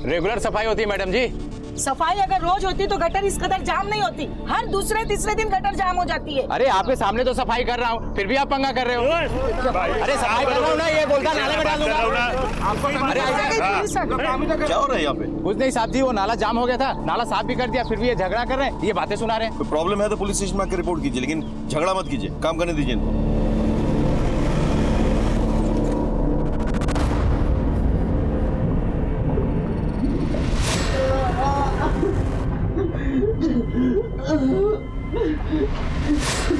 Regular सफाई होती है मैडम जी। सफाई अगर रोज होती तो गटर इस कदर जाम नहीं होती। हर दूसरे तीसरे दिन गटर जाम हो जाती है। अरे आपके सामने तो सफाई कर रहा हूँ, फिर भी आप पंगा कर रहे हो। अरे सफाई कर रहा हूँ ना, ये बोलता नाले में डाल दूंगा। अरे क्या हो रहा है यहाँ पे? कुछ नहीं साहब जी, वो नाला जाम हो गया था, नाला साफ भी कर दिया, फिर भी ये झगड़ा कर रहे हैं, ये बातें सुना रहे हैं। कोई प्रॉब्लम है तो पुलिस स्टेशन में आकर रिपोर्ट कीजिए, लेकिन झगड़ा मत कीजिए, काम करने दीजिए इनको।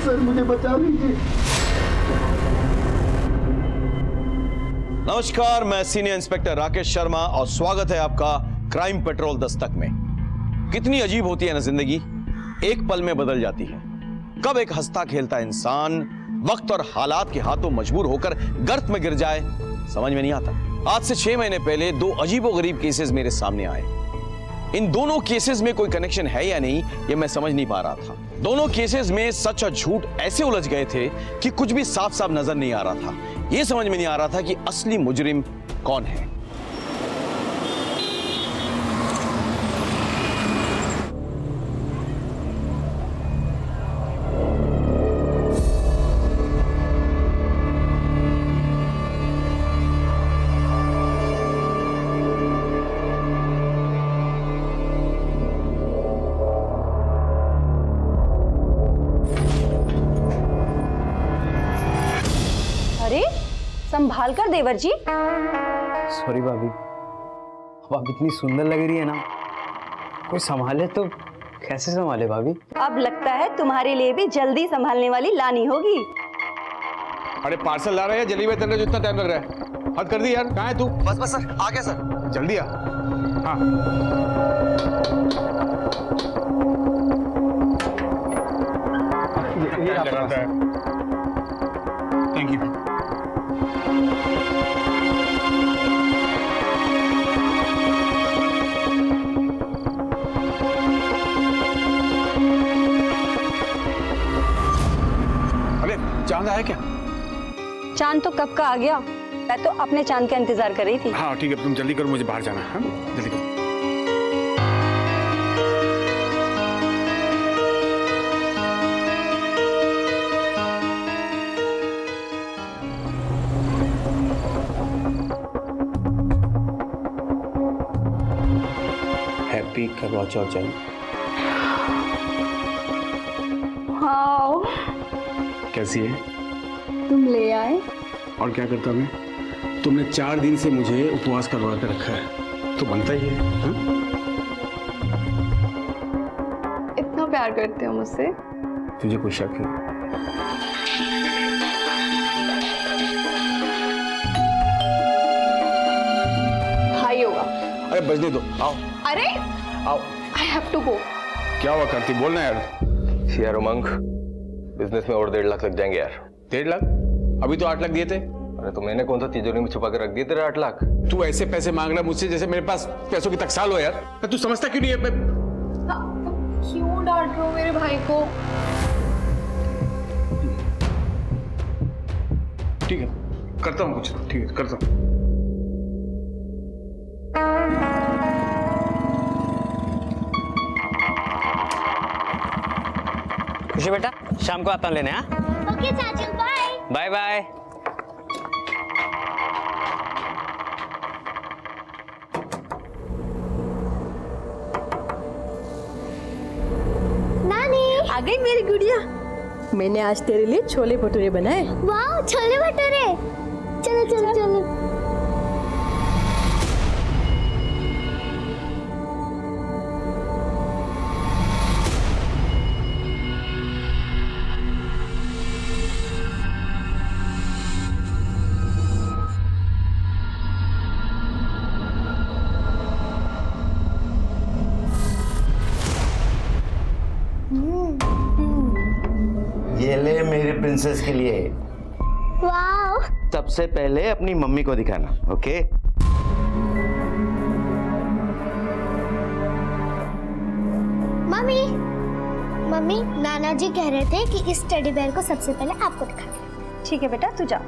सर मुझे बचा लीजिए। नमस्कार, मैं सीनियर इंस्पेक्टर राकेश शर्मा और स्वागत है आपका क्राइम पेट्रोल दस्तक में। कितनी अजीब होती है ना जिंदगी, एक पल में बदल जाती है। कब एक हंसता खेलता इंसान वक्त और हालात के हाथों मजबूर होकर गर्त में गिर जाए, समझ में नहीं आता। आज से 6 महीने पहले 2 अजीबोगरीब केसेस मेरे सामने आए। इन दोनों केसेस में कोई कनेक्शन है या नहीं, ये मैं समझ नहीं पा रहा था। दोनों केसेस में सच और झूठ ऐसे उलझ गए थे कि कुछ भी साफ साफ नजर नहीं आ रहा था। यह समझ में नहीं आ रहा था कि असली मुजरिम कौन है। संभाल कर देवर जी। सॉरी भाभी, अब आप इतनी सुंदर लग रही है ना, कोई संभाले तो कैसे संभाले भाभी? अब लगता है तुम्हारे लिए भी जल्दी संभालने वाली लानी होगी। अरे पार्सल ला रहे हैं, जल्दी में तेरे जितना टाइम लग रहा है। हद कर दी यार, कहाँ है तू? बस सर, आ गया सर। जल्दी आ। हाँ ये लगाता है। Thank you. चांद आया क्या? चांद तो कब का आ गया, मैं तो अपने चांद का इंतजार कर रही थी। हाँ ठीक है, तुम जल्दी करो, मुझे बाहर जाना है। हाँ? जल्दी करो। हैप्पी करवा चौथ। हाँ, कैसी है? तुम ले आए। और क्या करता मैं? तुमने 4 दिन से मुझे उपवास करवा कर रखा है, तो बनता ही है। हाँ? इतना प्यार करते हो मुझसे? तुझे कोई शक है? भाई होगा। अरे बजने दो, आओ अरे आओ। I have to go. क्या हुआ करती, बोलना यार। यार उमंग, बिजनेस में और 1.5 लाख लग जाएंगे यार। 1.5 लाख? अभी तो 8 लाख दिए थे। अरे तो मैंने कौन सा तिजोरी में छुपा के रख दिए तेरे 8 लाख? तू ऐसे पैसे मांग रहा मुझसे जैसे मेरे पास पैसों की टकसाल हो यार। तू समझता क्यों नहीं है? क्यों डांट रहे हो मेरे भाई को? ठीक है, करता हूँ कुछ। ठीक है, करता हूँ। खुशी बेटा, शाम को आता हूँ लेने। हाँ ओके चाचू, बाय बाय बाय। नानी, आ गई मेरी गुड़िया। मैंने आज तेरे लिए छोले भटूरे बनाए। वाह छोले भटूरे। चलो चलो चलो। ये ले मेरी प्रिंसेस के लिए। वाह। सबसे पहले अपनी मम्मी को दिखाना, ओके? मम्मी, मम्मी नाना जी कह रहे थे कि इस टेडी बेयर को सबसे पहले आपको दिखाना। ठीक है बेटा, तू जा।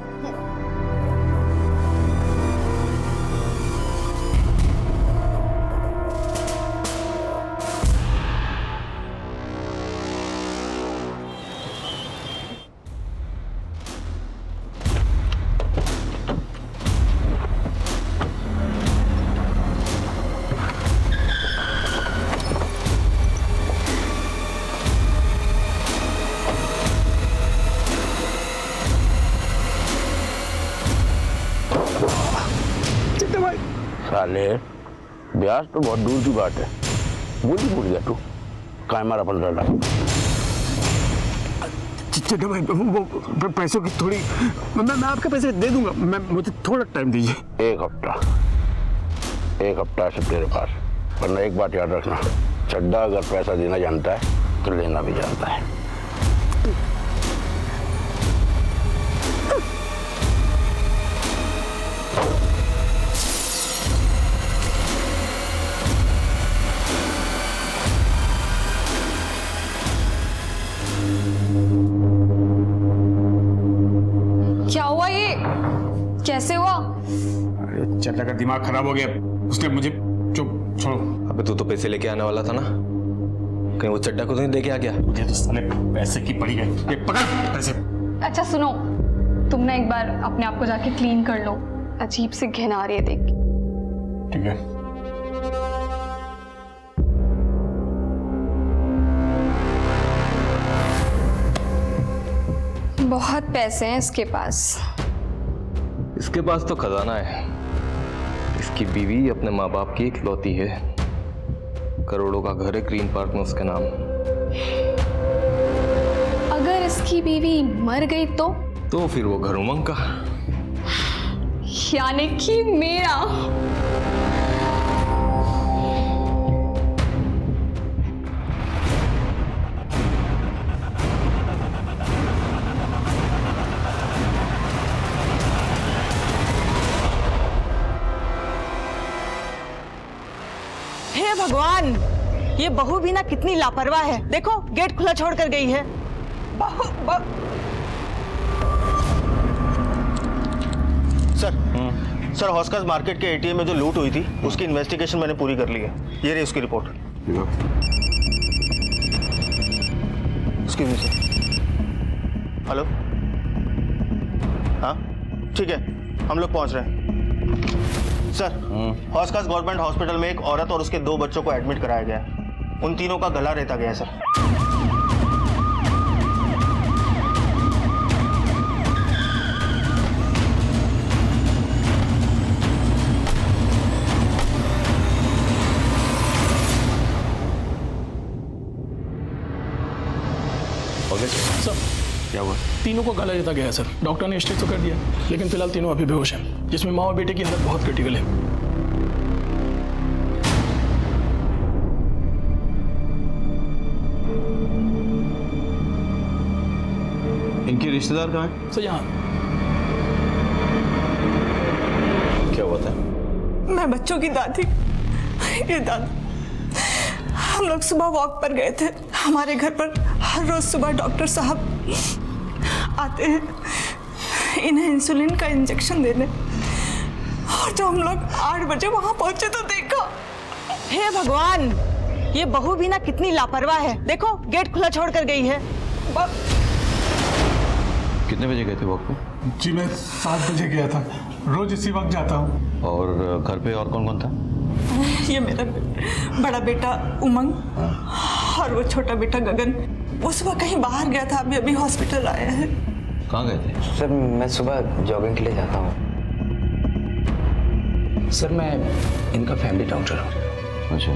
साले, ब्याज तो बहुत दूर की बात है। भूल गया तू, काय मारा 15 लाख। चड्डा भाई वो पैसों की थोड़ी मैं आपके पैसे दे दूंगा, मुझे थोड़ा टाइम दीजिए। एक हफ्ता है तेरे पास, वरना एक बात याद रखना, चड्डा अगर पैसा देना जानता है तो लेना भी जानता है। क्या हुआ ये? कैसे हुआ? अरे चड्डा का दिमाग खराब हो गया, उसने मुझे चुप छोड़ो। अबे तू तो पैसे लेके आने वाला था ना, कहीं वो चड्डा को तो नहीं लेके आ गया? मुझे तो साले पैसे की पड़ी गई। ये पकड़ पैसे। अच्छा सुनो, तुम ना एक बार अपने आप को जाके क्लीन कर लो, अजीब सी घिन आ रही है देख। ठीक है। बहुत पैसे हैं इसके पास। इसके पास तो खजाना है। इसकी बीवी अपने माँ बाप की इकलौती है, करोड़ों का घर है ग्रीन पार्क में उसके नाम। अगर इसकी बीवी मर गई तो फिर वो घर उमंग का, यानी कि मेरा। हे भगवान, ये बहू भी ना कितनी लापरवाह है। देखो गेट खुला छोड़ कर गई है। सर हॉस्कर्स मार्केट के एटीएम में जो लूट हुई थी उसकी इन्वेस्टिगेशन मैंने पूरी कर ली है। ये रही उसकी report. Excuse me sir. Hello, हाँ ठीक है, हम लोग पहुंच रहे हैं। सर हॉस्कर्स गवर्नमेंट हॉस्पिटल में एक औरत और उसके 2 बच्चों को एडमिट कराया गया है। उन तीनों का गला रेता गया है सर। सर क्या हुआ? तीनों को गला रेता गया है सर। डॉक्टर ने स्टेज तो कर दिया, लेकिन फिलहाल तीनों अभी बेहोश हैं, जिसमें माँ और बेटे की हालत बहुत क्रिटिकल है। इनके रिश्तेदार कहाँ हैं? सर यहाँ। क्या हुआ था? मैं बच्चों की दादी। ये दादा, हम लोग सुबह वॉक पर गए थे। हमारे घर पर हर रोज सुबह डॉक्टर साहब आते हैं इन्हें इंसुलिन का इंजेक्शन देने, और जब हम लोग 8 बजे वहां पहुंचे तो देखा। हे भगवान, ये बहू भी ना कितनी लापरवाह है। देखो गेट खुला छोड़ कर गई है। कितने बजे गए थे वॉक पे? जी मैं 7 बजे गया था, रोज इसी वक्त जाता हूँ। और घर पे और कौन कौन था? ये मेरा बड़ा बेटा उमंग और वो छोटा बेटा गगन। वो सुबह कहीं बाहर गया था, अभी हॉस्पिटल आया है। कहाँ गए थे? सर मैं सुबह जॉगिंग के लिए जाता हूँ। सर मैं इनका फैमिली डॉक्टर हूँ। अच्छा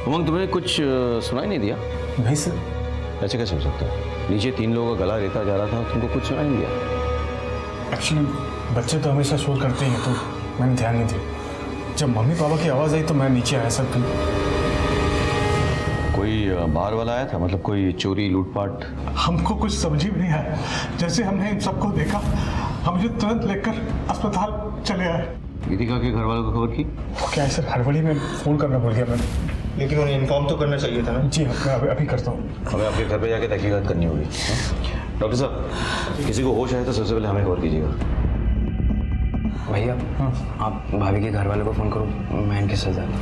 उमंग, तुमने कुछ सुनाई नहीं दिया? नहीं सर। ऐसे कैसे हो सकता है? नीचे 3 लोगों का गला रेता जा रहा था, तुमको कुछ सुनाई नहीं दिया? एक्चुअली बच्चे तो हमेशा शोर करते ही हैं, तो मैंने ध्यान नहीं दिया। जब मम्मी पापा की आवाज़ आई तो मैं नीचे आया सर। कोई बाहर वाला आया था, मतलब कोई चोरी लूटपाट? हमको कुछ समझ ही नहीं आया। जैसे हमने इन सबको देखा, हम मुझे तुरंत लेकर अस्पताल चले आए। गीतिका के घर वालों को खबर की? क्या है सर, हड़बड़ी में फ़ोन करना भूल गया मैंने। लेकिन उन्हें इन्फॉर्म तो करना चाहिए था ना। जी मैं अभी करता हूँ। हमें आपके घर पे जाके तहकीकात करनी होगी। डॉक्टर साहब, किसी को होश आए तो सबसे पहले हमें खबर कीजिएगा। भैया आप भाभी के घर वालों को फ़ोन करो, मैं इनके साथ जाता हूँ।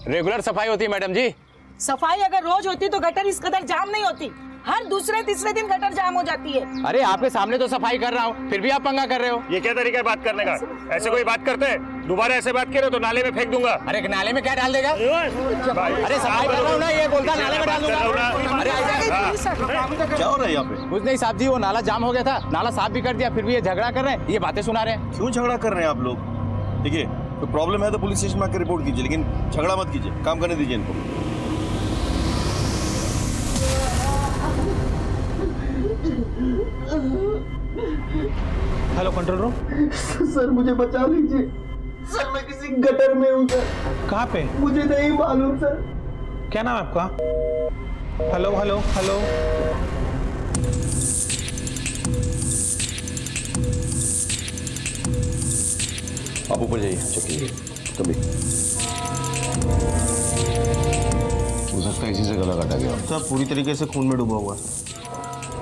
रेगुलर सफाई होती है मैडम जी। सफाई अगर रोज होती तो गटर इस कदर जाम नहीं होती। हर दूसरे तीसरे दिन गटर जाम हो जाती है। अरे आपके सामने तो सफाई कर रहा हूँ, फिर भी आप पंगा कर रहे हो। ये क्या तरीका है बात करने का? ऐसे कोई बात करते हैं? दोबारा ऐसे बात करे तो नाले में फेंक दूंगा। अरे नाले में क्या डाल देगा? अरे सफाई कर रहा हूँ ना, ये बोलता नाले में डाल दूंगा। अरे क्या हो रहा है यहाँ पे? कुछ नहीं साहब जी, वो नाला जाम हो गया था, नाला साफ भी कर दिया, फिर भी ये झगड़ा कर रहे हैं, ये बातें सुना रहे हैं। क्यों झगड़ा कर रहे हैं आप लोग? देखिए, तो प्रॉब्लम है तो पुलिस स्टेशन में आकर रिपोर्ट कीजिए, लेकिन झगड़ा मत कीजिए, काम करने दीजिए इनको। Hello control room. सर मुझे बचा लीजिए सर, मैं किसी गटर में हूँ सर। कहाँ पे? मुझे नहीं मालूम सर। क्या नाम है आपका? Hello hello hello. आप ऊपर जाइए, चेक कीजिए। कभी हो सकता है इसी से गला काटा गया। सर पूरी तरीके से खून में डूबा हुआ है,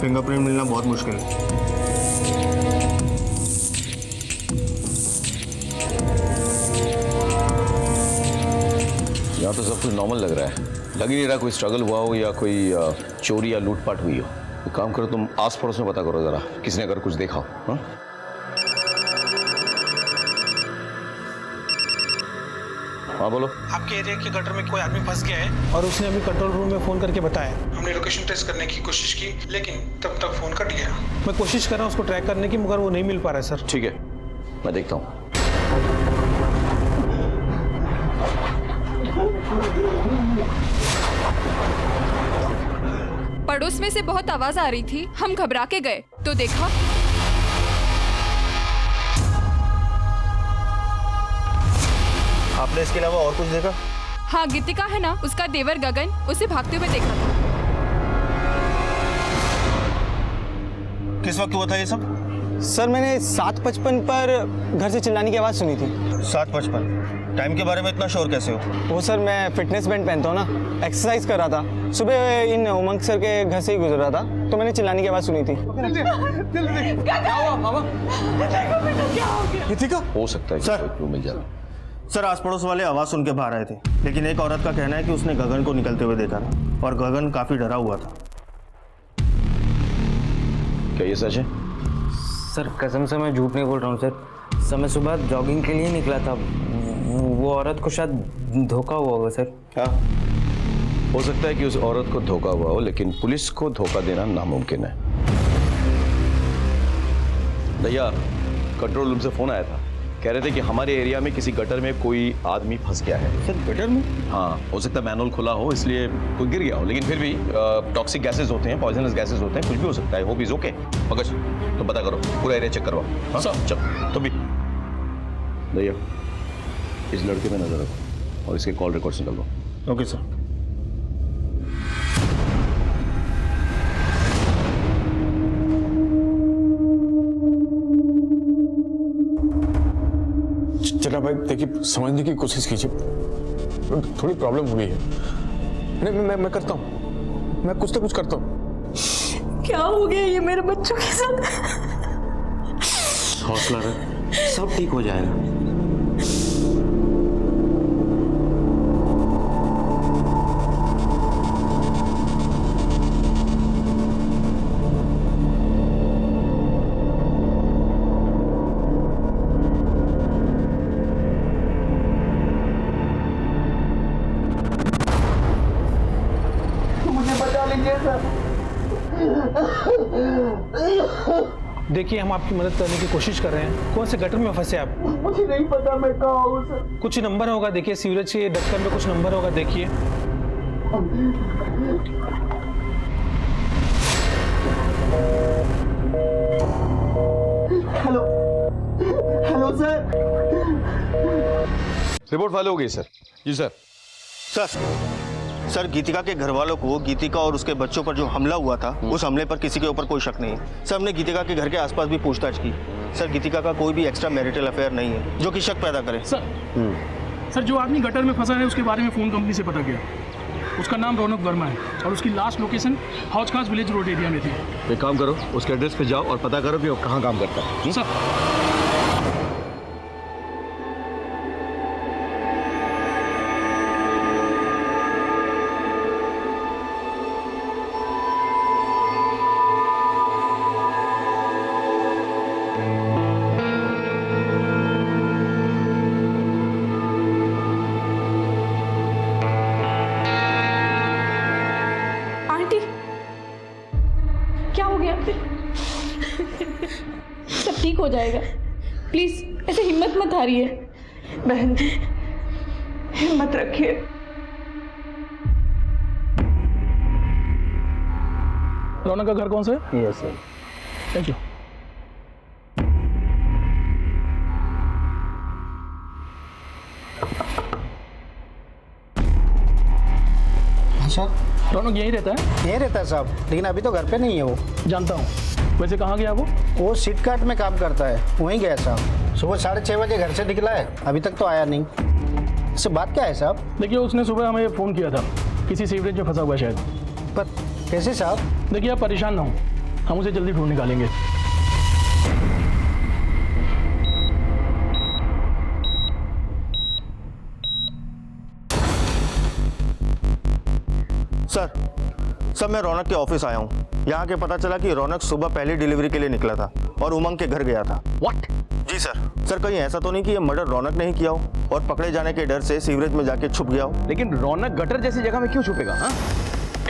फिंगरप्रिंट मिलना बहुत मुश्किल है। यहाँ तो सब कुछ नॉर्मल लग रहा है, लग ही नहीं रहा कोई स्ट्रगल हुआ हो या कोई चोरी या लूटपाट हुई हो। एक काम करो, तुम आस पड़ोस में पता करो जरा, किसी ने अगर कुछ देखा हो। हाँ? हाँ बोलो। आपके एरिया के गटर में कोई आदमी फंस गया है और उसने अभी कंट्रोल रूम में फोन करके बताया। हमने लोकेशन ट्रेस करने की कोशिश की, लेकिन तब तक फोन कट गया। मैं कोशिश कर रहा हूँ उसको ट्रैक करने की, मगर वो नहीं मिल पा रहा है सर। ठीक है, मैं देखता हूँ। पड़ोस में से बहुत आवाज आ रही थी, हम घबरा के गए तो देखा आपने इसके अलावा और कुछ देखा? हाँ, गीतिका है ना, उसका देवर गगन उसे भागते हुए देखा था। किस वक्त हुआ था ये सब? सर मैंने 7:55 पर घर से चिल्लाने की आवाज़ सुनी थी। 7:55? टाइम के बारे में इतना श्योर कैसे हो? वो सर मैं फिटनेस बैंड पहनता हूँ ना, एक्सरसाइज कर रहा था। सुबह इन उमंग सर के घर से ही गुजर रहा था तो मैंने चिल्लाने की आवाज़ सुनी थी। क्या हुआ मामा? गीतिका? हो सकता है कि कोई क्लू मिल जाए। सर आस पड़ोस वाले आवाज सुन के बाहर आए थे, लेकिन एक औरत का कहना है कि उसने गगन को निकलते हुए देखा था और गगन काफी डरा हुआ था। क्या ये सच है? सर कसम से मैं झूठ नहीं बोल रहा हूँ सर। मैं सुबह जॉगिंग के लिए निकला था, वो औरत को शायद धोखा हुआ होगा सर। हाँ, हो सकता है कि उस औरत को धोखा हुआ हो, लेकिन पुलिस को धोखा देना नामुमकिन है। भैया, कंट्रोल रूम से फोन आया था, कह रहे थे कि हमारे एरिया में किसी गटर में कोई आदमी फंस गया है। सर गटर में? हाँ, हो सकता है मैनहोल खुला हो इसलिए कोई गिर गया हो, लेकिन फिर भी टॉक्सिक गैसेस होते हैं, पॉइजनस गैसेस होते हैं, कुछ भी हो सकता है। Hope is okay. पंकज तो पता करो, पूरा एरिया चेक करवाओ। हाँ चल, तो भी भैया इस लड़के पे नजर रखो और इसके कॉल रिकॉर्ड्स निकाल लो। Okay sir. चला भाई देखिए, समझने की कोशिश कीजिए, थोड़ी प्रॉब्लम हो गई है। मैं करता हूँ, मैं कुछ ना कुछ करता हूँ। क्या हो गया ये मेरे बच्चों के साथ? हौसला रख, सब ठीक हो जाएगा। देखिए हम आपकी मदद करने की कोशिश कर रहे हैं। कौन से गटर में फंसे आप? मुझे नहीं पता मैं कहाँ हूँ सर। कुछ नंबर होगा, देखिए सीवरेज के ढक्कन में कुछ नंबर होगा, देखिए। Hello hello sir. Report file हो गई सर। जी सर। सर गीतिका के घर वालों को गीतिका और उसके बच्चों पर जो हमला हुआ था, उस हमले पर किसी के ऊपर कोई शक नहीं है। सर हमने गीतिका के घर के आसपास भी पूछताछ की। सर गीतिका का कोई भी एक्स्ट्रा मैरिटल अफेयर नहीं है जो कि शक पैदा करे। सर जो आदमी गटर में फंसा है उसके बारे में फोन कंपनी से पता किया। उसका नाम रौनक वर्मा है और उसकी लास्ट लोकेशन हौज खास विलेज रोड एरिया में थी। एक काम करो, उसके एड्रेस पे जाओ और पता करो कि वो कहाँ काम करता है। सर हो जाएगा। प्लीज ऐसे हिम्मत मत हारिए। बहन जी, हिम्मत रखिए। रौनक का घर कौन सा है? Yes sir. Thank you. Sir Raunak यहीं रहता है? यहीं रहता है साहब, लेकिन अभी तो घर पे नहीं है वो। जानता हूँ। वैसे कहाँ गया वो सिटकार्ट में काम करता है, वहीं गया साहब। सुबह 6:30 बजे घर से निकला है, अभी तक तो आया नहीं। इससे बात क्या है साहब? देखिए, उसने सुबह हमें फ़ोन किया था, किसी सीवरेज में फंसा हुआ है शायद। पर कैसे साहब? देखिए, आप परेशान ना हो, हम उसे जल्दी ढूंढ निकालेंगे। सर मैं रौनक के ऑफिस आया हूँ। यहाँ के पता चला कि रौनक सुबह पहली डिलीवरी के लिए निकला था और उमंग के घर गया था। व्हाट? जी सर कहीं ऐसा तो नहीं कि ये मर्डर रौनक ने ही किया हो और पकड़े जाने के डर से सीवरेज में जाके छुप गया हो? लेकिन रौनक गटर जैसी जगह में क्यों छुपेगा? हाँ,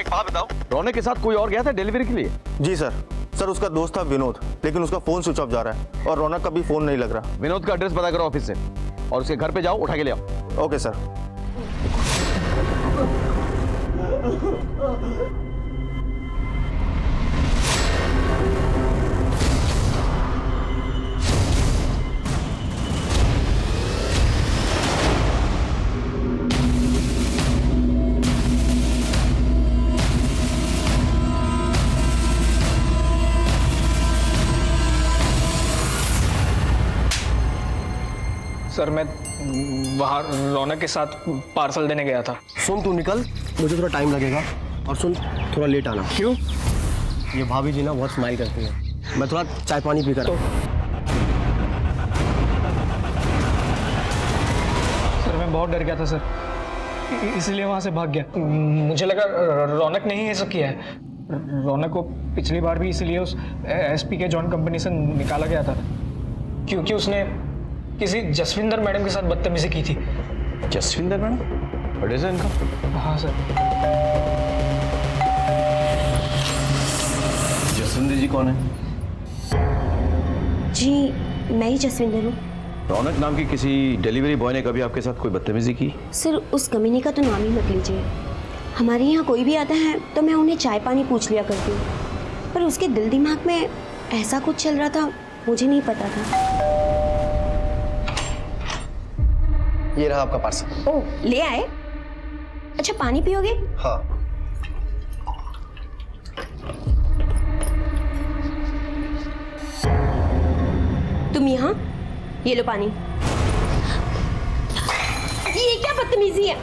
एक बात बताओ, रौनक के साथ कोई और गया था डिलीवरी के लिए? जी सर उसका दोस्त था विनोद, लेकिन उसका फोन स्विच ऑफ जा रहा है और रौनक का भी फोन नहीं लग रहा। विनोद का एड्रेस पता करो ऑफिस से और उसके घर पे जाओ, उठा के ले आओ। Okay sir. सर मैं बाहर रौनक के साथ पार्सल देने गया था। सुन, तू निकल, मुझे थोड़ा टाइम लगेगा। और सुन, थोड़ा लेट आना। क्यों? ये भाभी जी ना बहुत स्माइल करती है, मैं थोड़ा चाय पानी पी कर। सर मैं बहुत डर गया था सर, इसलिए वहाँ से भाग गया। मुझे लगा रौनक ने ही ये सब किया है। रौनक को पिछली बार भी इसलिए उस एसपी के जॉइंट कंपनी से निकाला गया था क्योंकि उसने किसी जसविंदर मैडम के साथ बदतमीजी की थी। जसविंदर मैडम? बड़े से इनका? हाँ सर। जसविंदर जी कौन है? जी मैं ही जसविंदर हूँ। रौनक नाम की किसी डिलीवरी बॉय ने कभी आपके साथ कोई बदतमीजी की? सर उस कमीने का तो नाम ही मत लीजिए। हमारे यहाँ कोई भी आता है तो मैं उन्हें चाय पानी पूछ लिया करती हूँ, पर उसके दिल दिमाग में ऐसा कुछ चल रहा था, मुझे नहीं पता था। ये रहा आपका पार्सल। ओह, ले आए? अच्छा, पानी पियोगे? हाँ। तुम यहाँ? ये लो पानी। ये क्या बदतमीजी है?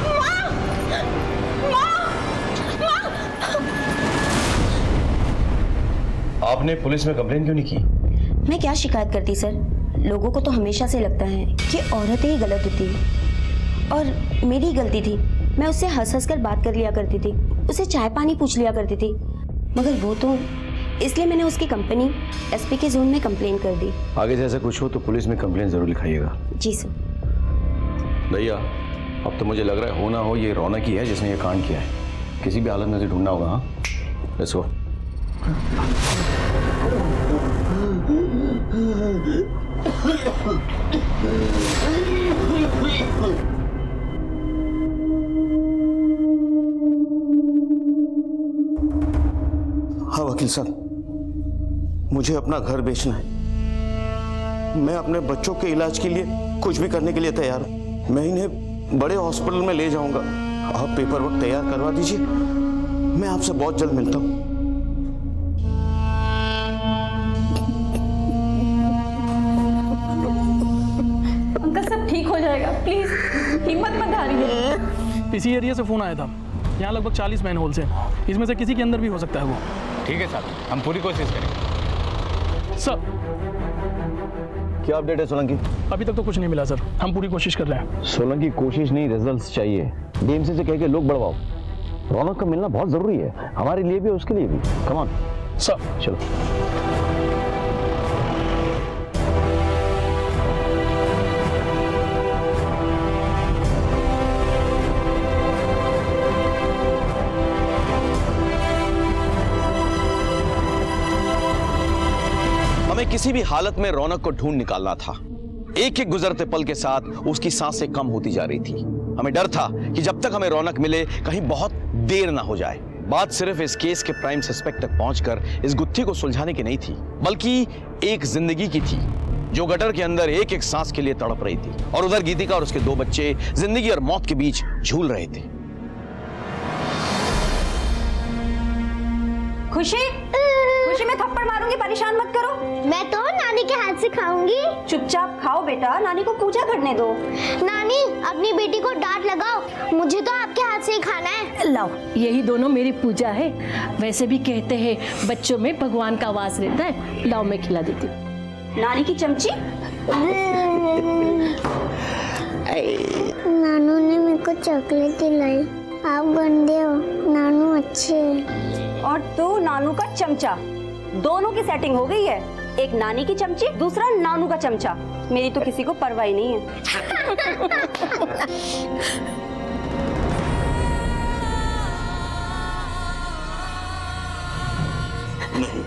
माँ! माँ! माँ! आपने पुलिस में कंप्लेन क्यों नहीं की? मैं क्या शिकायत करती सर, लोगों को तो हमेशा से लगता है कि औरतें ही गलत होती है और मेरी गलती थी। मैं उससे हंस हंस कर बात कर लिया करती थी, उसे चाय पानी पूछ लिया करती थी, मगर वो तो, इसलिए मैंने उसकी कंपनी एसपी के जोन में कंप्लेन कर दी। आगे से ऐसा कुछ हो तो पुलिस में कंप्लेन जरूर लिखाइएगा। जी सर। भैया, अब तो मुझे लग रहा है हो ना हो ये रौनक ही है जिसने ये कांड किया है। किसी भी हालत में उसे ढूंढना होगा। हाँ, लेट्स गो। हाँ वकील साहब, मुझे अपना घर बेचना है। मैं अपने बच्चों के इलाज के लिए कुछ भी करने के लिए तैयार हूं। मैं इन्हें बड़े हॉस्पिटल में ले जाऊंगा। आप पेपर वर्क तैयार करवा दीजिए, मैं आपसे बहुत जल्द मिलता हूं। अंकल सब ठीक हो जाएगा, प्लीज हिम्मत मत हारिए। इसी एरिया से फ़ोन आया था। यहाँ लगभग 40 मैन होल्स हैं, इसमें से किसी के अंदर भी हो सकता है वो। ठीक है साहब, हम पूरी कोशिश करेंगे। सर क्या अपडेट है सोलंकी? अभी तक तो कुछ नहीं मिला सर, हम पूरी कोशिश कर रहे हैं। सोलंकी, कोशिश नहीं रिजल्ट्स चाहिए। डीएमसी से कह के लोग बढ़वाओ। रौनक का मिलना बहुत जरूरी है, हमारे लिए भी उसके लिए भी। Come on sir. चलो। किसी भी हालत में रौनक को ढूंढ निकालना था। एक एक गुजरते पल के साथ उसकी सांसें कम होती जा रही थी। हमें डर था कि जब तक हमें रौनक मिले कहीं बहुत देर ना हो जाए। बात सिर्फ इस केस के प्राइम सस्पेक्ट तक पहुंचकर इस गुत्थी को सुलझाने की नहीं थी, बल्कि एक जिंदगी की थी जो गटर के अंदर एक एक सांस के लिए तड़प रही थी, और उधर गीतिका और उसके दो बच्चे जिंदगी और मौत के बीच झूल रहे थे। खुशी, खुशी मैं थप्पड़ मारूंगी, परेशान मत करो। मैं तो नानी के हाथ से खाऊंगी। चुपचाप खाओ बेटा, नानी को पूजा करने दो। नानी अपनी बेटी को डांट लगाओ, मुझे तो आपके हाथ से ही खाना है। लाओ, यही दोनों मेरी पूजा है। वैसे भी कहते हैं बच्चों में भगवान का वास रहता है। लाओ मैं खिला देती हूँ। नानी की चमची। नानू ने मेरे को चॉकलेट दिलाई। आप गंदे हो, नानू अच्छे हैं। और तू नानू का चमचा। दोनों की सेटिंग हो गई है, एक नानी की चमची, दूसरा नानू का चमचा। मेरी तो किसी को परवाह ही नहीं है। नहीं,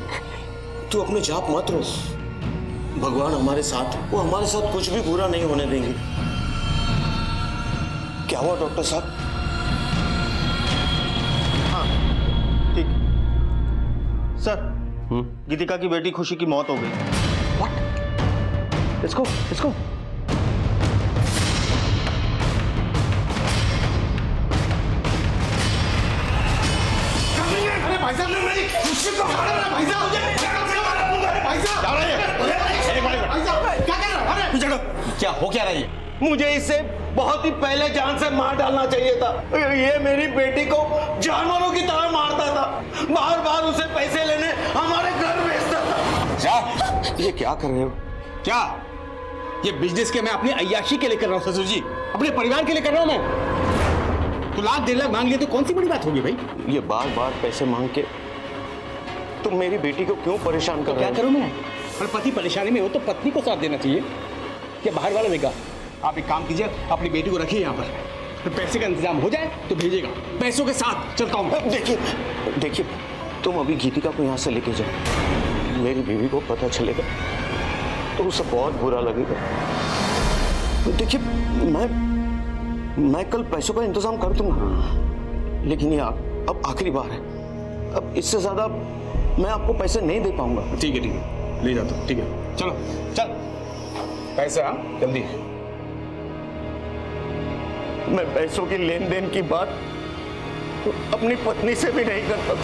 तू अपने जाप मत रो। भगवान हमारे साथ, वो हमारे साथ कुछ भी बुरा नहीं होने देंगे। क्या हुआ डॉक्टर साहब? हाँ ठीक सर, गीतिका की बेटी खुशी की मौत हो गई। Let's go, let's go. अरे भाई साहब, नहीं खुशी को मारो ना भाई साहब। भाई साहब क्या कर रहे हो? क्या हो क्या रही है? मुझे इसे बहुत ही पहले जान से मार डालना चाहिए था। ये मेरी बेटी को जानवरों की तरह मारता था, बार बार उसे पैसे लेने हमारे घर भेजता था। क्या? ये क्या कर रहे हो? क्या? ये बिजनेस के मैं अपनी अय्याशी के लिए कर रहा हूँ ससुर जी, अपने परिवार के लिए कर रहा हूँ मैं। तो लाख 1.5 लाख मांग लिए तो कौन सी बड़ी बात होगी भाई? ये बार बार पैसे मांग के तुम मेरी बेटी को क्यों परेशान कर रहे हो? क्या करूं मैं? पर पति परेशानी में हो तो पत्नी को साथ देना चाहिए, क्या बाहर वाला देगा? आप एक काम कीजिए, अपनी बेटी को रखिए यहाँ पर, तो पैसे का इंतजाम हो जाए तो भेजिएगा। पैसों के साथ चलता हूँ। देखिए तुम अभी गीतिका को यहाँ से लेके जाओ। मेरी बीवी को पता चलेगा तो उसे बहुत बुरा लगेगा। देखिए मैं कल पैसों का इंतजाम कर दूंगा, लेकिन ये अब आखिरी बार है। अब इससे ज्यादा मैं आपको पैसे नहीं दे पाऊंगा। ठीक है, ले जाता हूँ। ठीक है, चलो चल, पैसे हाँ जल्दी। मैं पैसों की लेन देन की बात अपनी पत्नी से भी नहीं करता था,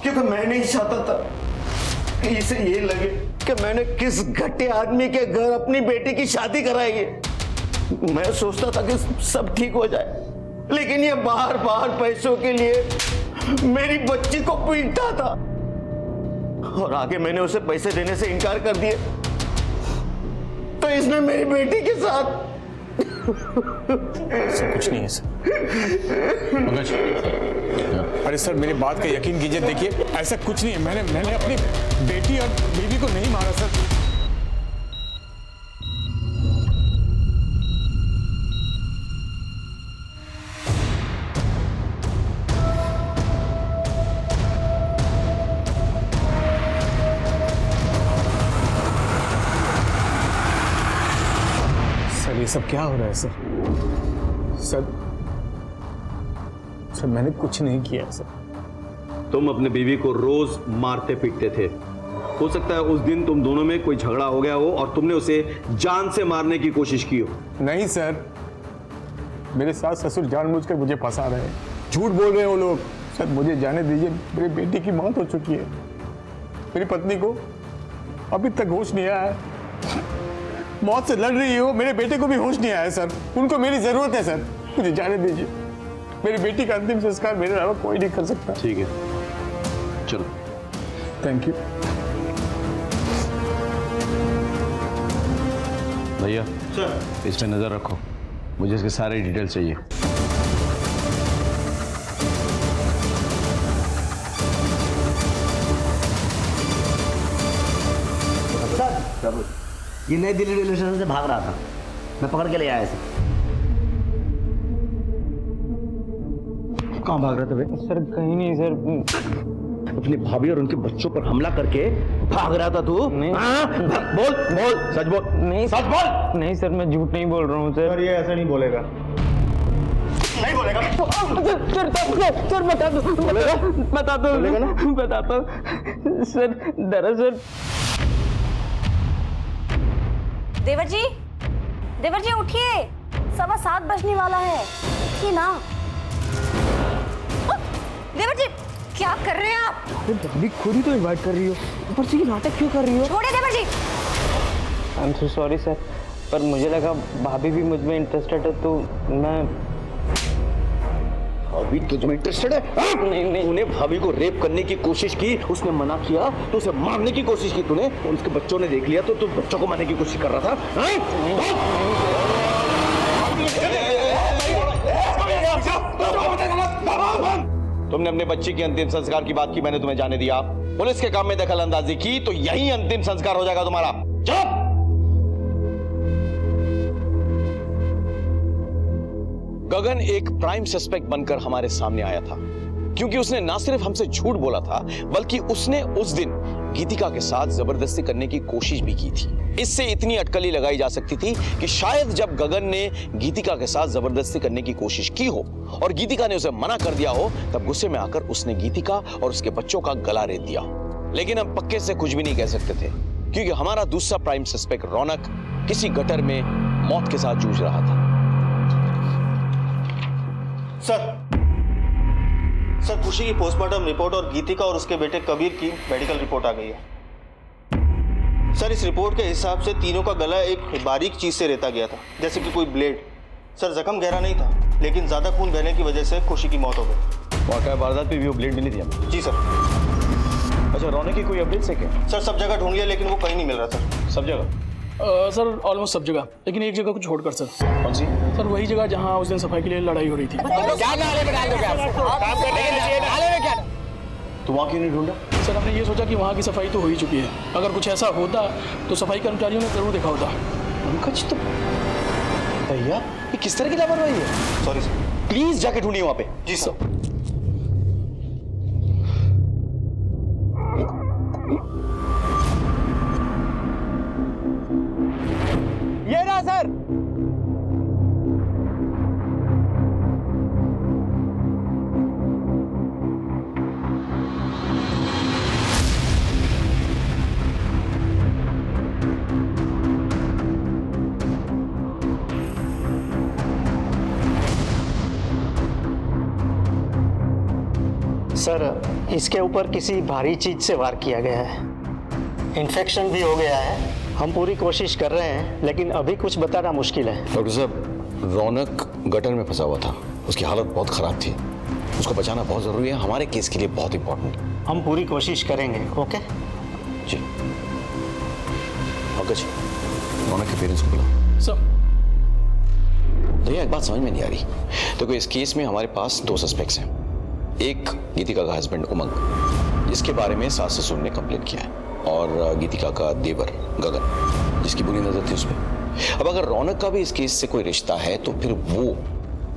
क्योंकि मैं नहीं चाहता था कि इसे ये लगे कि मैंने किस घटिया आदमी के घर अपनी बेटी की शादी कराई है। मैं सोचता था कि सब ठीक हो जाए, लेकिन ये बार बार पैसों के लिए मेरी बच्ची को पीटता था, और आगे मैंने उसे पैसे देने से इनकार कर दिए तो इसने मेरी बेटी के साथ। ऐसा कुछ नहीं है सर। पंकज, अरे सर मेरी बात का यकीन कीजिए, देखिए ऐसा कुछ नहीं है। मैंने अपनी बेटी और बीवी को नहीं मारा सर। सर ये सब क्या हो रहा है सर? सर मैंने कुछ नहीं किया सर। तुम अपने बीवी को रोज मारते पीटते थे। हो सकता है उस दिन तुम दोनों में कोई झगड़ा हो गया हो और तुमने उसे जान से मारने की कोशिश की हो। नहीं सर, मेरे सास ससुर जानबूझकर मुझे फंसा रहे हैं, झूठ बोल रहे हैं वो लोग। सर मुझे जाने दीजिए, मेरी बेटी की मौत हो चुकी है। मेरी पत्नी को अभी तक होश नहीं आया है, मौत से लड़ रही हो। मेरे बेटे को भी होश नहीं आया सर, उनको मेरी जरूरत है सर, मुझे जाने दीजिए। मेरी बेटी का अंतिम संस्कार मेरे अलावा कोई नहीं कर सकता। ठीक है, चलो। थैंक यू भैया। सर इस पे नजर रखो, मुझे इसके सारे डिटेल चाहिए। ये नई दिल्ली रेलवे स्टेशन से भाग रहा था, मैं पकड़ के ले आया इसे। कहाँ भाग रहे थे भाई? सर कहीं नहीं सर, अपनी भाभी और उनके बच्चों पर हमला करके भाग रहा था तू? हाँ? बोल बोल, सच बोल। नहीं सच बोल। नहीं सर, मैं झूठ नहीं बोल रहा हूँ सर। ये ऐसा नहीं बोलेगा। नहीं बोलेगा। सर बता दो, बता दो, बताता हूँ सर। दरअसल देवर जी उठिए, 7:15 बजने वाला है। उठिए ना। देवर जी क्या कर रहे हैं आप? भाभी खुद ही तो इनवाइट कर रही हो, ऊपर से ये नाटक क्यों कर रही हो? छोड़िए देवर ji. I am so sorry sir, पर मुझे लगा भाभी भी मुझ में इंटरेस्टेड है तो मैं। भाभी तुझ में इंटरेस्टेड है? नहीं, तूने भाभी को रेप करने की कोशिश की, उसने मना किया तो उसे मारने की कोशिश की तूने, और उसके बच्चों ने देख लिया तो तू बच्चों को मारने की कोशिश कर रहा था। तुमने अपने बच्चे के अंतिम संस्कार की बात की, मैंने तुम्हें जाने दिया। पुलिस के काम में दखल अंदाजी की तो यही अंतिम संस्कार हो जाएगा तुम्हारा। चुप! गगन एक प्राइम सस्पेक्ट बनकर हमारे सामने आया था, क्योंकि उसने ना सिर्फ हमसे झूठ बोला था, बल्कि उसने उस दिन गीतिका के साथ जबरदस्ती करने की कोशिश भी की थी। इससे इतनी अटकली लगाई जा सकती थी कि शायद जब गगन ने गीतिका के साथ जबरदस्ती करने की कोशिश की हो और गीतिका ने उसे मना कर दिया हो, तब गुस्से में आकर उसने गीतिका और उसके बच्चों का गला रेत दिया हो। लेकिन हम पक्के से कुछ भी नहीं कह सकते थे, क्योंकि हमारा दूसरा प्राइम सस्पेक्ट रौनक किसी गटर में मौत के साथ जूझ रहा था। सर खुशी की पोस्टमार्टम रिपोर्ट और गीतिका और उसके बेटे कबीर की मेडिकल रिपोर्ट आ गई है। सर इस रिपोर्ट के हिसाब से तीनों का गला एक बारीक चीज से रेता गया था, जैसे कि कोई ब्लेड। सर जख्म गहरा नहीं था, लेकिन ज्यादा खून बहने की वजह से खुशी की मौत हो गई। वाकई वारदात पे भी वो ब्लेड मिली थी हमें? जी सर। अच्छा, रौनक की कोई अपडेट है क्या? सर सब जगह ढूंढ लिया, लेकिन वो कहीं नहीं मिल रहा सर। सब जगह? सर ऑलमोस्ट सब जगह, लेकिन एक जगह को छोड़कर सर। कौन सी? सर वही जगह जहाँ उस दिन सफाई के लिए लड़ाई हो रही थी। तो वहाँ क्यों नहीं ढूंढा? सर हमने ये सोचा कि वहाँ की सफाई तो हो ही चुकी है, अगर कुछ ऐसा होता तो सफाई कर्मचारियों ने जरूर देखा होता। पंकज तो भैया ये किस तरह की लापरवाही है? Sorry sir. प्लीज जाके ढूंढिए वहाँ पे। जी सर। ये रहा सर। सर इसके ऊपर किसी भारी चीज से वार किया गया है, इन्फेक्शन भी हो गया है। हम पूरी कोशिश कर रहे हैं, लेकिन अभी कुछ बताना मुश्किल है। डॉक्टर साहब, रौनक गटर में फंसा हुआ था, उसकी हालत बहुत खराब थी, उसको बचाना बहुत जरूरी है, हमारे केस के लिए बहुत इंपॉर्टेंट। हम पूरी कोशिश करेंगे। ओके जी। पंकज, रौनक के पेरेंट्स को बुलाओ। सर भैया एक बात समझ में नहीं आ रही। देखो इस केस में हमारे पास 2 सस्पेक्ट्स हैं। एक गीतिका का हस्बैंड उमंग, जिसके बारे में सास ससुर ने कंप्लेंट किया है, और गीतिका का देवर गगन, जिसकी बुरी नजर थी उस पर। अब अगर रौनक का भी इस केस से कोई रिश्ता है तो फिर वो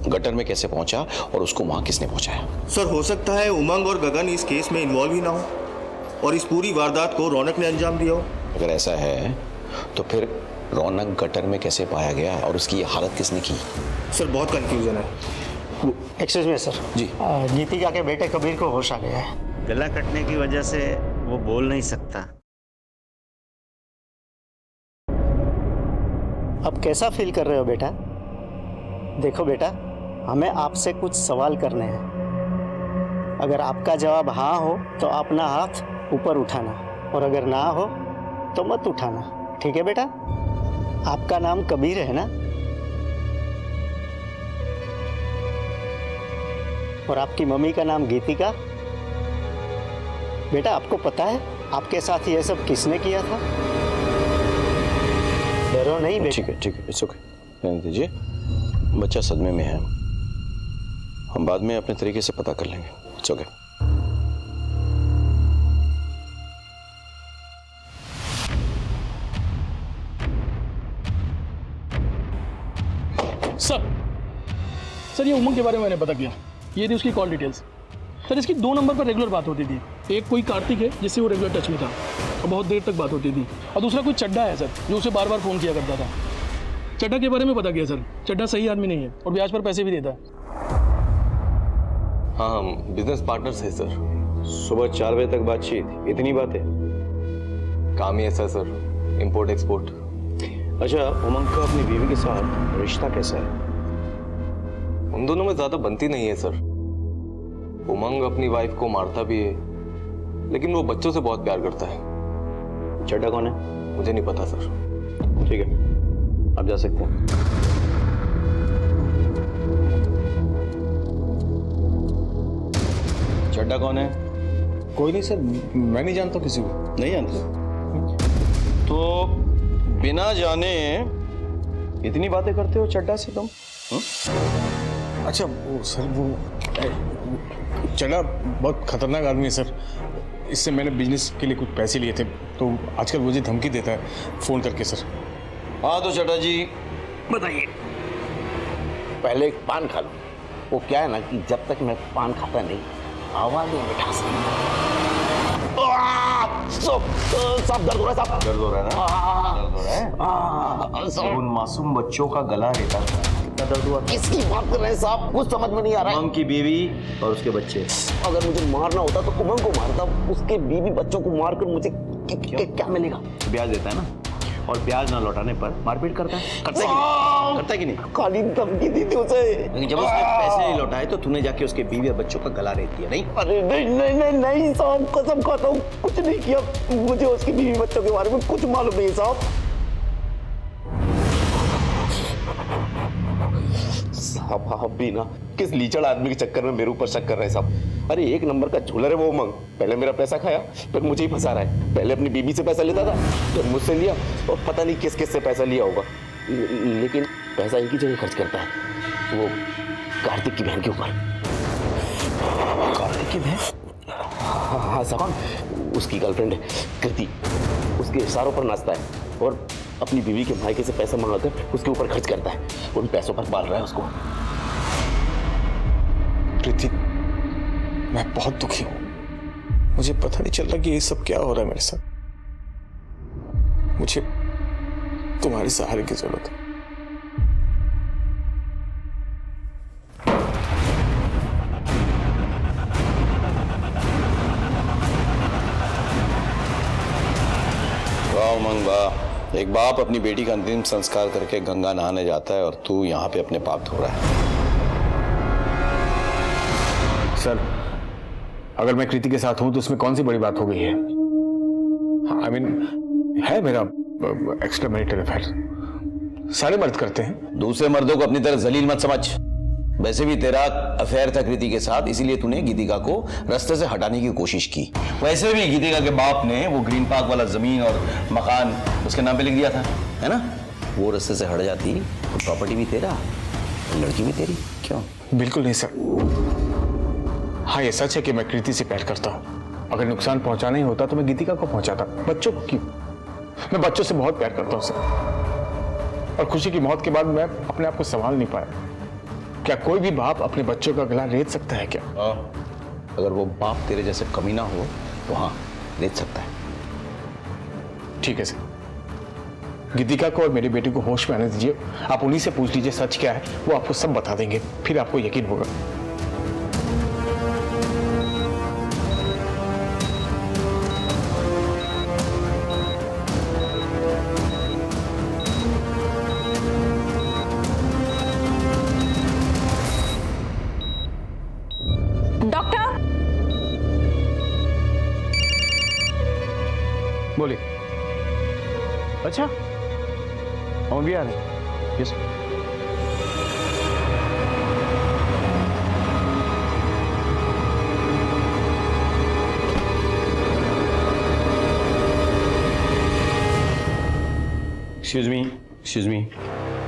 गटर में कैसे पहुंचा और उसको वहां किसने पहुंचाया? सर हो सकता है उमंग और गगन इस केस में इन्वॉल्व ही ना हो और इस पूरी वारदात को रौनक ने अंजाम दिया हो। अगर ऐसा है तो फिर रौनक गटर में कैसे पाया गया और उसकी हालत किसने की? सर बहुत कंफ्यूजन है। Excuse me sir. जी। गीतिका के बेटे कबीर को होश आ गया है। गला कटने की वजह से वो बोल नहीं सकता। अब कैसा फील कर रहे हो बेटा? देखो बेटा, हमें आपसे कुछ सवाल करने हैं। अगर आपका जवाब हाँ हो तो अपना हाथ ऊपर उठाना, और अगर ना हो तो मत उठाना। ठीक है बेटा? आपका नाम कबीर है ना? और आपकी मम्मी का नाम गीतिका। बेटा आपको पता है आपके साथ ये सब किसने किया था? डरो नहीं बेटा। ठीक है, इट्स ओके, रहने दीजिए। बच्चा सदमे में है, हम बाद में अपने तरीके से पता कर लेंगे। It's okay. सर ये उमंग के बारे में मैंने पता किया, ये थी उसकी कॉल डिटेल्स। सर इसकी 2 नंबर पर रेगुलर बात होती थी। एक कोई कार्तिक है जिससे वो रेगुलर टच में था और बहुत देर तक बात होती थी, और दूसरा कोई चड्डा है सर जो उसे बार बार फ़ोन किया करता था। चड्डा के बारे में पता किया सर, चड्डा सही आदमी नहीं है और ब्याज पर पैसे भी देता है। हाँ हम बिजनेस पार्टनर्स हैं सर। सुबह 4 बजे तक बातचीत, इतनी बातें? काम ही ऐसा सर, इंपोर्ट एक्सपोर्ट। अच्छा, उमंग का अपनी बीवी के साथ रिश्ता कैसा है? उन दोनों में ज्यादा बनती नहीं है सर। उमंग अपनी वाइफ को मारता भी है, लेकिन वो बच्चों से बहुत प्यार करता है। चड्डा कौन है? मुझे नहीं पता सर। ठीक है, आप जा सकते हैं। चड्डा कौन है? कोई नहीं सर, मैं नहीं जानता किसी को। नहीं जानते? तो बिना जाने इतनी बातें करते हो चड्डा से तुम? अच्छा वो सर, वो चड्डा बहुत खतरनाक आदमी है सर। इससे मैंने बिजनेस के लिए कुछ पैसे लिए थे, तो आजकल मुझे धमकी देता है फ़ोन करके सर। हाँ तो चड्डा जी बताइए। पहले एक पान खा लो। वो क्या है ना कि जब तक मैं पान खाता नहीं, आवाज नहीं मिठास सब दर्द हो रहा है साहब। दर्द हो रहा है ना? दर्द हो रहा है? उन मासूम बच्चों का गला रेता था। कितना दर्द हुआ? किसकी बात कर रहे हैं साहब? कुछ समझ में नहीं आ रहा है। उमंग की बीवी और उसके बच्चे। अगर मुझे मारना होता तो उमंग को मारता, उसके बीवी बच्चों को मारकर मुझे क्या मिलेगा? ब्याज देता है ना, और ब्याज ना लौटाने पर मारपीट करता है। करता है कि नहीं? खाली धमकी दी थी उसे। लेकिन जब उसने पैसे नहीं लौटाए तो तूने जाके उसके बीवी और बच्चों का गला रेत दिया, नहीं? अरे नहीं साहब, कसम खाता हूँ कुछ नहीं किया। मुझे उसकी बीवी बच्चों के बारे में कुछ मालूम नहीं साहब। साहब आप भी ना किस लीचड़ आदमी के चक्कर में मेरे ऊपर शक कर रहे हैं साहब। अरे एक नंबर का झूलर है वो उमंग। पहले मेरा पैसा खाया, फिर मुझे ही फंसा रहा है। पहले अपनी बीबी से पैसा लेता था, फिर मुझसे लिया, और पता नहीं किस किस से पैसा लिया होगा। लेकिन पैसा एक ही जगह खर्च करता है, वो कार्तिक की बहन के ऊपर। कार्तिक की बहन? हाँ साहब, उसकी गर्लफ्रेंड है कृति। उसके इशारों पर नाचता है और अपनी बीवी के मायके से पैसा मंगाकर उसके ऊपर खर्च करता है। उन पैसों पर पाल रहा है उसको। कृति, मैं बहुत दुखी हूं। मुझे पता नहीं चल रहा कि ये सब क्या हो रहा है मेरे साथ। मुझे तुम्हारे सहारे की जरूरत है। वाह उमंग वाह, एक बाप अपनी बेटी का अंतिम संस्कार करके गंगा नहाने जाता है और तू यहाँ पे अपने पाप धो रहा है। सर, अगर मैं कृति के साथ हूं तो उसमें कौन सी बड़ी बात हो गई है? आई मीन है मेरा एक्स्ट्रा मैरिटल अफेयर, सारे मर्द करते हैं। दूसरे मर्दों को अपनी तरह जलील मत समझ। वैसे भी तेरा अफेयर था कृति के साथ, इसीलिए तूने गीतिका को रास्ते से हटाने की कोशिश की। वैसे भी गीतिका के बाप ने वो ग्रीन पार्क वाला जमीन और मकान उसके नाम पे लिख दिया था, है ना? वो रास्ते से हट जाती तो प्रॉपर्टी भी तेरा, लड़की भी तेरी। क्यों? बिल्कुल नहीं सर। हाँ ये सच है कि मैं कृति से प्यार करता हूँ। अगर नुकसान पहुंचाना ही होता तो मैं गीतिका को पहुंचाता, बच्चों को क्यों? मैं बच्चों से बहुत प्यार करता हूँ सर, और खुशी की मौत के बाद मैं अपने आप को संभाल नहीं पाया। क्या कोई भी बाप अपने बच्चों का गला रेत सकता है क्या? अगर वो बाप तेरे जैसे कमीना हो तो हाँ, रेत सकता है। ठीक है सर, गीतिका को और मेरी बेटी को होश में आने दीजिए। आप उन्हीं से पूछ लीजिए सच क्या है, वो आपको सब बता देंगे, फिर आपको यकीन होगा। बोलिए। अच्छा, हम भी आ रहे हैं। यस। एक्सक्यूज मी,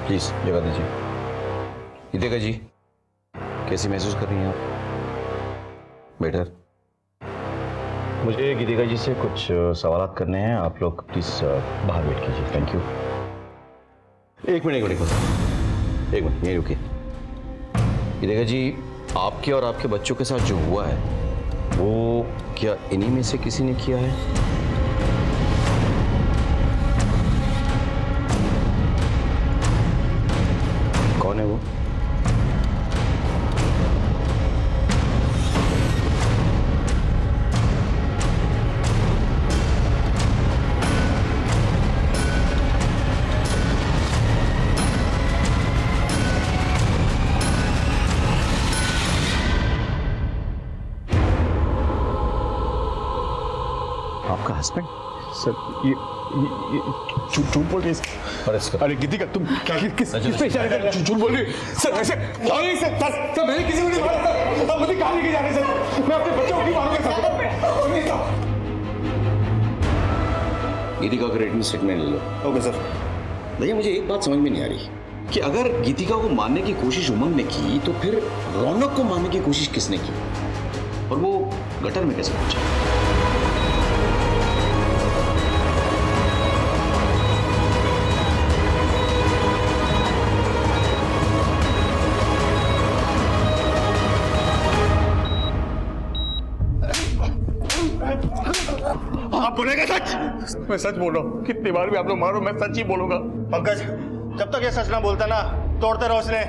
प्लीज जगह दीजिए। गीतिका जी, कैसी महसूस कर रही हैं आप? बेटर। मुझे गीतिका जी से कुछ सवालात करने हैं। आप लोग प्लीज बाहर वेट कीजिए। Thank you. एक मिनट यहीं रुकिए। गीतिका जी, आपके और आपके बच्चों के साथ जो हुआ है वो क्या इन्हीं में से किसी ने किया है? कौन है वो? आपका हस्बैंड? सर ये झूठ बोल रही है। अरे गीतिका तुम किस पे इशारे कर झूठ बोल रही सर? ऐसे नहीं सर मैंने किसी को नहीं मारा सर। मुझे कहाँ लेके जा रहे सर? मैं अपने बच्चों की मारूंगा सर। गीतिका का रेटिंग स्टेटमेंट ले लो। Okay sir. भैया मुझे एक बात समझ में नहीं आ रही कि अगर गीतिका को मारने की कोशिश उमंग ने की तो फिर रौनक को मारने की कोशिश किसने की और वो गटर में कैसे पहुंचा? आप बोलेगा सच? मैं सच बोल रहा हूँ। कितनी बार भी आप लोग मारो मैं सच ही बोलूंगा। पंकज जब तक ये सच ना बोलता ना तोड़ते रहो उसने।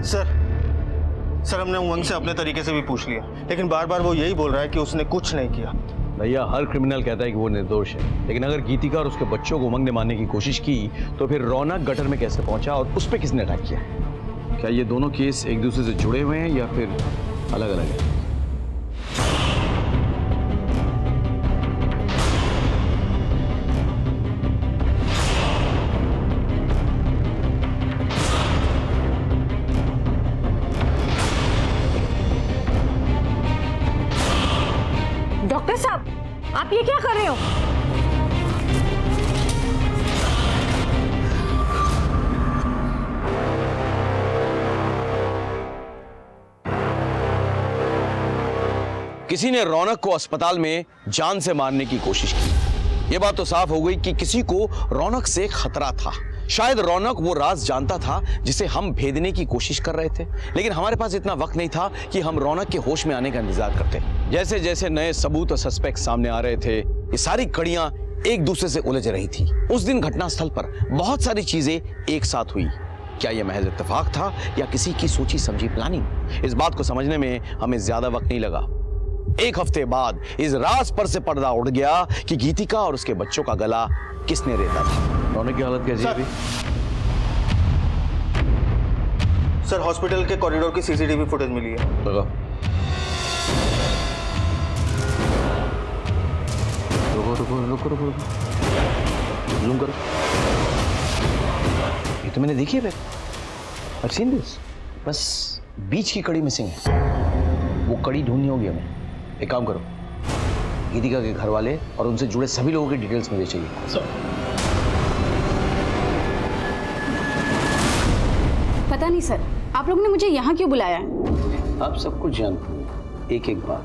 सर हमने उमंग से अपने तरीके से भी पूछ लिया लेकिन बार बार वो यही बोल रहा है कि उसने कुछ नहीं किया। भैया हर क्रिमिनल कहता है कि वो निर्दोष है, लेकिन अगर गीतिका और उसके बच्चों को उमंग ने मारने की कोशिश की तो फिर रौनक गटर में कैसे पहुंचा और उस पर किसने अटैक किया? क्या ये दोनों केस एक दूसरे से जुड़े हुए हैं या फिर अलग अलग है? डॉक्टर साहब आप ये क्या कर रहे हो? किसी ने रौनक को अस्पताल में जान से मारने की कोशिश की। यह बात तो साफ हो गई कि किसी को रौनक से खतरा था। शायद रौनक वो राज जानता था जिसे हम भेदने की कोशिश कर रहे थे, लेकिन हमारे पास इतना वक्त नहीं था कि हम रौनक के होश में आने का इंतजार करते। जैसे जैसे नए सबूत और सस्पेक्ट सामने आ रहे थे, ये सारी कड़ियां एक दूसरे से उलझ रही थी। उस दिन घटनास्थल पर बहुत सारी चीजें एक साथ हुई। क्या यह महज इत्तेफाक था या किसी की सोची समझी प्लानिंग? इस बात को समझने में हमें ज्यादा वक्त नहीं लगा। एक हफ्ते बाद इस राज पर से पर्दा उड़ गया कि गीतिका और उसके बच्चों का गला किसने रेता था। रौनक की हालत कैसी है अभी? सर हॉस्पिटल के कॉरिडोर की सीसीटीवी फुटेज मिली है। लगाओ। रुको। जूम करो। ये तो मैंने देखी है। I've seen this। बस बीच की कड़ी मिसिंग है। वो कड़ी ढूंढनी होगी हमें। एक काम करो, गीतिका के घर वाले और उनसे जुड़े सभी लोगों की डिटेल्स मुझे चाहिए। पता नहीं सर आप लोग ने मुझे यहाँ क्यों बुलाया है? आप सब कुछ जानते हैं, एक एक बात।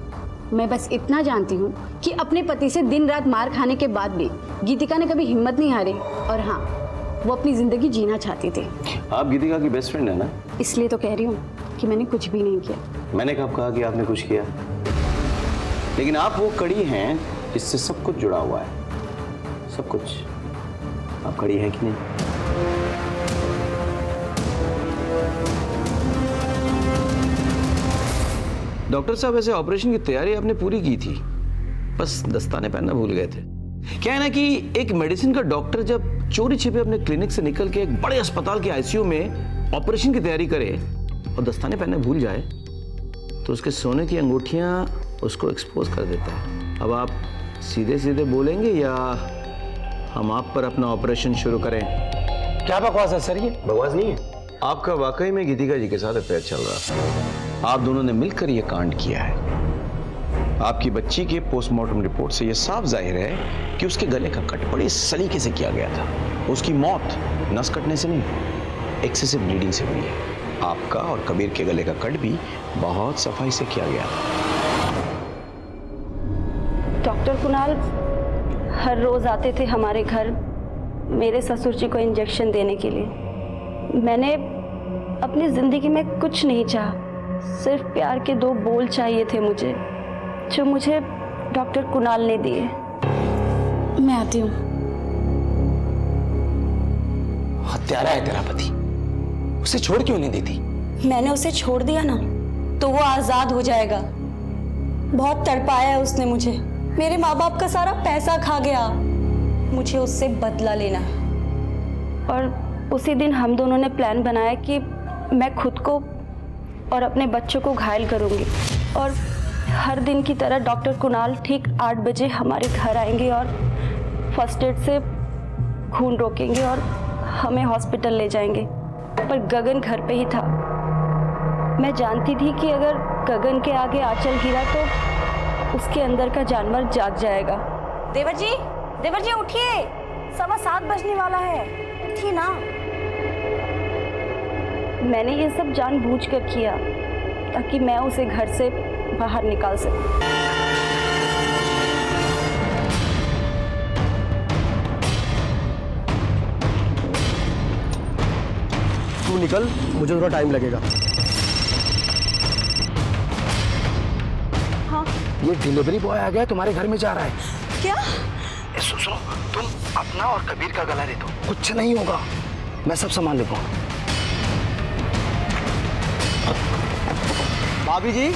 मैं बस इतना जानती हूँ कि अपने पति से दिन रात मार खाने के बाद भी गीतिका ने कभी हिम्मत नहीं हारी और हाँ वो अपनी जिंदगी जीना चाहती थी। आप गीतिका की बेस्ट फ्रेंड है ना? इसलिए तो कह रही हूँ कि मैंने कुछ भी नहीं किया। मैंने कब कहा कि आपने कुछ किया? लेकिन आप वो कड़ी हैं जिससे सब कुछ जुड़ा हुआ है। सब कुछ। आप कड़ी हैं कि नहीं? डॉक्टर साहब ऐसे ऑपरेशन की तैयारी आपने पूरी की थी, बस दस्ताने पहनना भूल गए थे। क्या है ना कि एक मेडिसिन का डॉक्टर जब चोरी छिपे अपने क्लिनिक से निकल के एक बड़े अस्पताल के आईसीयू में ऑपरेशन की तैयारी करे और दस्ताने पहनना भूल जाए तो उसके सोने की अंगूठियां उसको एक्सपोज कर देता है। अब आप सीधे सीधे बोलेंगे या हम आप पर अपना ऑपरेशन शुरू करें? क्या बकवास है सर? ये बकवास नहीं है। आपका वाकई में गीतिका जी के साथ अफेयर चल रहा था। आप दोनों ने मिलकर यह कांड किया है। आपकी बच्ची के पोस्टमार्टम रिपोर्ट से यह साफ जाहिर है कि उसके गले का कट बड़े सलीके से किया गया था। उसकी मौत नस कटने से नहीं, एक्सेसिव ब्लीडिंग से हुई है। आपका और कबीर के गले का कट भी बहुत सफाई से किया गया था। डॉक्टर कुणाल हर रोज आते थे हमारे घर मेरे ससुर जी को इंजेक्शन देने के लिए। मैंने अपनी जिंदगी में कुछ नहीं चाहा, सिर्फ प्यार के 2 बोल चाहिए थे मुझे, जो मुझे डॉक्टर कुणाल ने दिए। मैं आती हूँ। हत्यारा है तेरा पति, उसे छोड़ क्यों नहीं देती? मैंने उसे छोड़ दिया ना तो वो आजाद हो जाएगा। बहुत तड़पाया है उसने मुझे, मेरे माँ बाप का सारा पैसा खा गया। मुझे उससे बदला लेना है। और उसी दिन हम दोनों ने प्लान बनाया कि मैं खुद को और अपने बच्चों को घायल करूंगी, और हर दिन की तरह डॉक्टर कुणाल ठीक 8 बजे हमारे घर आएंगे और फर्स्ट एड से खून रोकेंगे और हमें हॉस्पिटल ले जाएंगे। पर गगन घर पे ही था। मैं जानती थी कि अगर गगन के आगे आंचल गिरा तो उसके अंदर का जानवर जाग जाएगा। देवर जी उठिए, 7:15 बजने वाला है, उठिए ना। मैंने ये सब जानबूझकर किया ताकि मैं उसे घर से बाहर निकाल सकूं। तू निकल, मुझे थोड़ा टाइम लगेगा। हाँ, ये डिलीवरी बॉय आ गया, तुम्हारे घर में जा रहा है। क्या? सुनो, तुम अपना और कबीर का गला दे दो, कुछ नहीं होगा, मैं सब संभाल लेता हूँ। भाभी जी,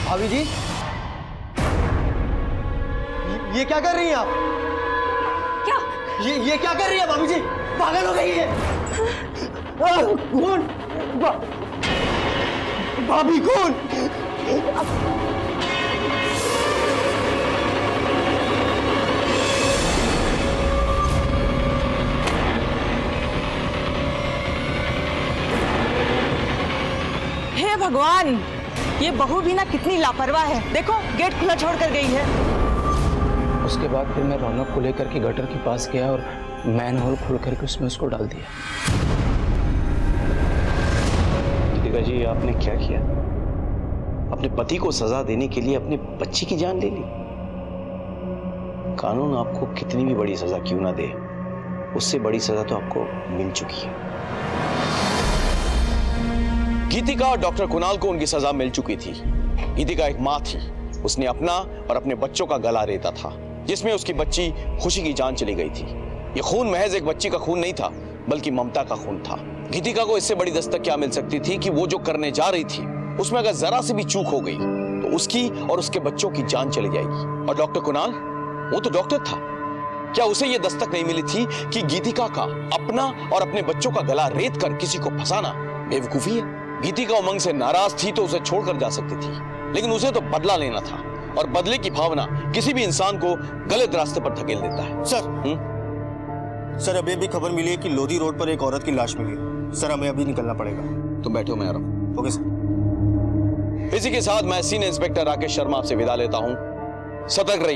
भाभी जी, ये क्या कर रही हैं आप? क्या? ये क्या कर रही है भाभी जी? पागल हो गई है? कौन? भाभी कौन? हे भगवान, ये बहू भी ना कितनी लापरवाह है। देखो गेट खुला छोड़ कर गई है। उसके बाद फिर मैं रौनक को लेकर के गटर के पास गया और मैन होल खोल करके उसमें उसको डाल दिया। गीतिका जी, आपने क्या किया? अपने पति को सजा देने के लिए अपने बच्ची की जान ले ली। कानून आपको कितनी भी बड़ी सजा क्यों ना दे, उससे बड़ी सजा तो आपको मिल चुकी है। गीतिका और डॉक्टर कुणाल को उनकी सजा मिल चुकी थी। गीतिका एक मां थी, उसने अपना और अपने बच्चों का गला रेता था, जिसमें उसकी बच्ची खुशी की जान चली गई थी। यह खून महज एक बच्ची का खून नहीं था, बल्कि ममता का खून था। गीतिका को इससे बड़ी दस्तक क्या मिल सकती थी कि वो जो करने जा रही थी उसमें अगर जरा सी भी चूक हो गई तो उसकी और उसके बच्चों की जान चली जाएगी। और डॉक्टर कुणाल, वो तो डॉक्टर था, क्या उसे यह दस्तक नहीं मिली थी कि गीतिका का अपना और अपने बच्चों का गला रेत कर किसी को फंसाना बेवकूफी है? गीतिका उमंग से नाराज थी तो उसे छोड़कर जा सकती थी, लेकिन उसे तो बदला लेना था, और बदले की भावना किसी भी इंसान को गलत रास्ते पर धकेल देता है। सर अभी अभी खबर मिली है कि लोधी रोड पर एक औरत की लाश मिली है। सर हमें अभी निकलना पड़ेगा। तो बैठो, मैं आ रहा हूं। Okay sir. इसी के साथ मैं सीनियर इंस्पेक्टर राकेश शर्मा आपसे विदा लेता हूं। सतर्क रहिए।